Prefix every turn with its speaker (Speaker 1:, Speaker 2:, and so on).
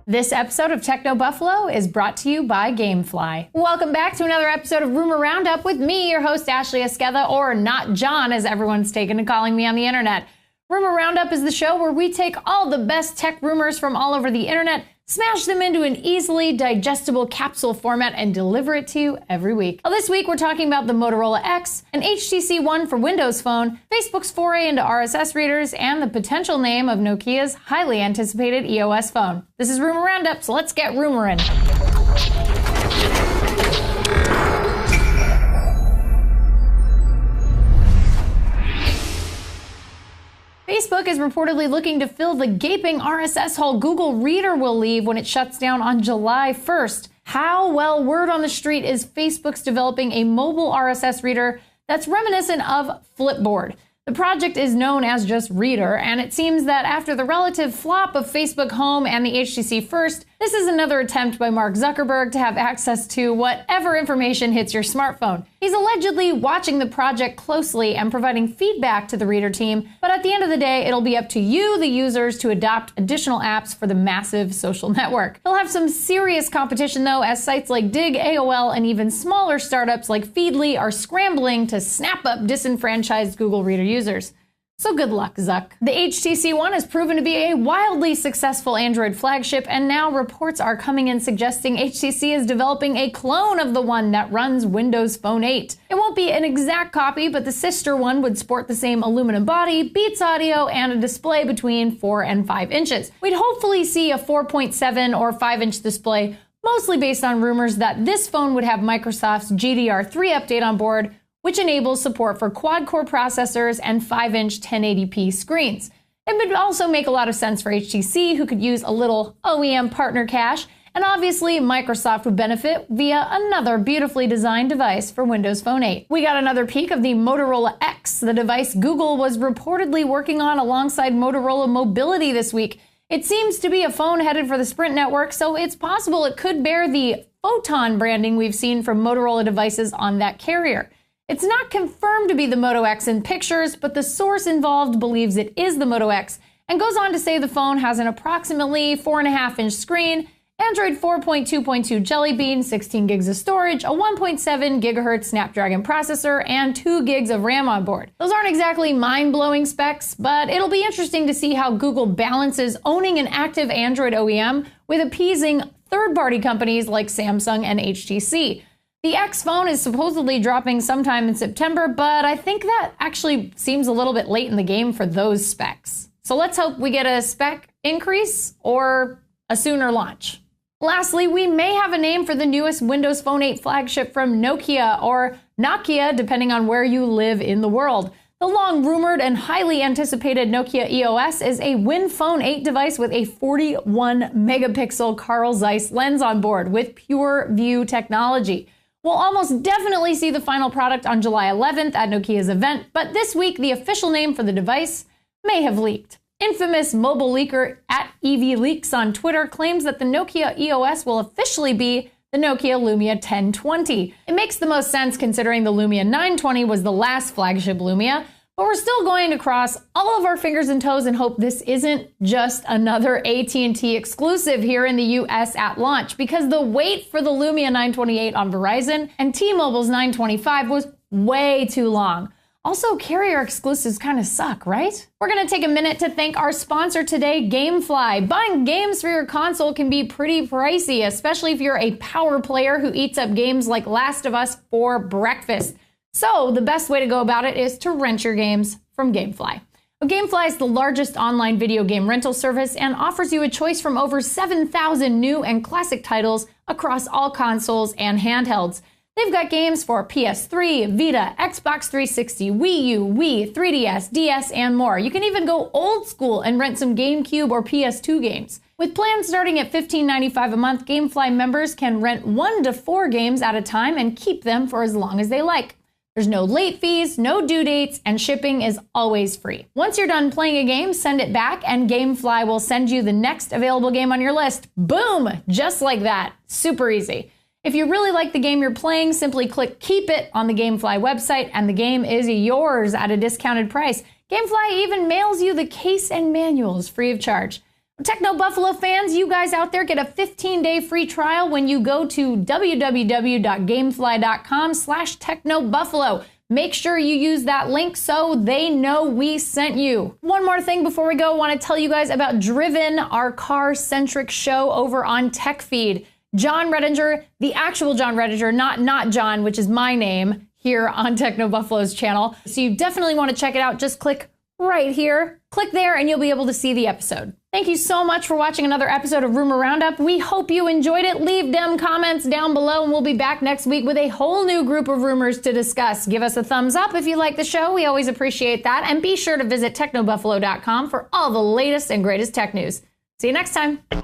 Speaker 1: This episode of Techno Buffalo is brought to you by Gamefly. Welcome back to another episode of Rumor Roundup with me, your host Ashley Esqueda, or Not John, as everyone's taken to calling me on the internet. Rumor Roundup is the show where we take all the best tech rumors from all over the internet, smash them into an easily digestible capsule format, and deliver it to you every week. Well, this week we're talking about the Motorola X, an HTC One for Windows Phone, Facebook's foray into RSS readers, and the potential name of Nokia's highly anticipated EOS phone. This is Rumor Roundup, so let's get rumoring. Facebook is reportedly looking to fill the gaping RSS hole Google Reader will leave when it shuts down on July 1st. How? Well, word on the street is Facebook's developing a mobile RSS reader that's reminiscent of Flipboard. The project is known as just Reader, and it seems that after the relative flop of Facebook Home and the HTC First, this is another attempt by Mark Zuckerberg to have access to whatever information hits your smartphone. He's allegedly watching the project closely and providing feedback to the Reader team, but at the end of the day, it'll be up to you, the users, to adopt additional apps for the massive social network. He'll have some serious competition, though, as sites like Dig, AOL, and even smaller startups like Feedly are scrambling to snap up disenfranchised Google Reader users. So good luck, Zuck. The HTC One has proven to be a wildly successful Android flagship, and now reports are coming in suggesting HTC is developing a clone of the one that runs Windows Phone 8. It won't be an exact copy, but the sister one would sport the same aluminum body, Beats audio, and a display between 4 and 5 inches. We'd hopefully see a 4.7 or 5-inch display, mostly based on rumors that this phone would have Microsoft's GDR3 update on board, which enables support for quad-core processors and 5-inch 1080p screens. It would also make a lot of sense for HTC, who could use a little OEM partner cash, and obviously Microsoft would benefit via another beautifully designed device for Windows Phone 8. We got another peek of the Motorola X, the device Google was reportedly working on alongside Motorola Mobility this week. It seems to be a phone headed for the Sprint network, so it's possible it could bear the Photon branding we've seen from Motorola devices on that carrier. It's not confirmed to be the Moto X in pictures, but the source involved believes it is the Moto X and goes on to say the phone has an approximately 4.5-inch screen, Android 4.2.2 Jelly Bean, 16 gigs of storage, a 1.7 gigahertz Snapdragon processor, and 2 gigs of RAM on board. Those aren't exactly mind-blowing specs, but it'll be interesting to see how Google balances owning an active Android OEM with appeasing third-party companies like Samsung and HTC. The X phone is supposedly dropping sometime in September, but I think that actually seems a little bit late in the game for those specs. So let's hope we get a spec increase or a sooner launch. Lastly, we may have a name for the newest Windows Phone 8 flagship from Nokia, or Nokia, depending on where you live in the world. The long-rumored and highly anticipated Nokia EOS is a Win Phone 8 device with a 41-megapixel Carl Zeiss lens on board with Pure View technology. We'll almost definitely see the final product on July 11th at Nokia's event, but this week the official name for the device may have leaked. Infamous mobile leaker @EVLeaks on Twitter claims that the Nokia EOS will officially be the Nokia Lumia 1020. It makes the most sense considering the Lumia 920 was the last flagship Lumia, but we're still going to cross all of our fingers and toes and hope this isn't just another AT&T exclusive here in the US at launch, because the wait for the Lumia 928 on Verizon and T-Mobile's 925 was way too long. Also, carrier exclusives kind of suck, right? We're going to take a minute to thank our sponsor today, Gamefly. Buying games for your console can be pretty pricey, especially if you're a power player who eats up games like Last of Us for breakfast. So the best way to go about it is to rent your games from Gamefly. Gamefly is the largest online video game rental service and offers you a choice from over 7,000 new and classic titles across all consoles and handhelds. They've got games for PS3, Vita, Xbox 360, Wii U, Wii, 3DS, DS, and more. You can even go old school and rent some GameCube or PS2 games. With plans starting at $15.95 a month, Gamefly members can rent 1 to 4 games at a time and keep them for as long as they like. There's no late fees, no due dates, and shipping is always free. Once you're done playing a game, send it back and Gamefly will send you the next available game on your list. Boom! Just like that. Super easy. If you really like the game you're playing, simply click Keep It on the Gamefly website and the game is yours at a discounted price. Gamefly even mails you the case and manuals free of charge. Techno Buffalo fans, you guys out there get a 15-day free trial when you go to www.gamefly.com/technobuffalo. Make sure you use that link so they know we sent you. One more thing before we go, I want to tell you guys about Driven, our car-centric show over on TechFeed. John Redinger, the actual John Redinger, not John, which is my name, here on Techno Buffalo's channel. So you definitely want to check it out. Just click right here. Click there and you'll be able to see the episode. Thank you so much for watching another episode of Rumor Roundup. We hope you enjoyed it. Leave them comments down below and we'll be back next week with a whole new group of rumors to discuss. Give us a thumbs up if you like the show. We always appreciate that. And be sure to visit technobuffalo.com for all the latest and greatest tech news. See you next time.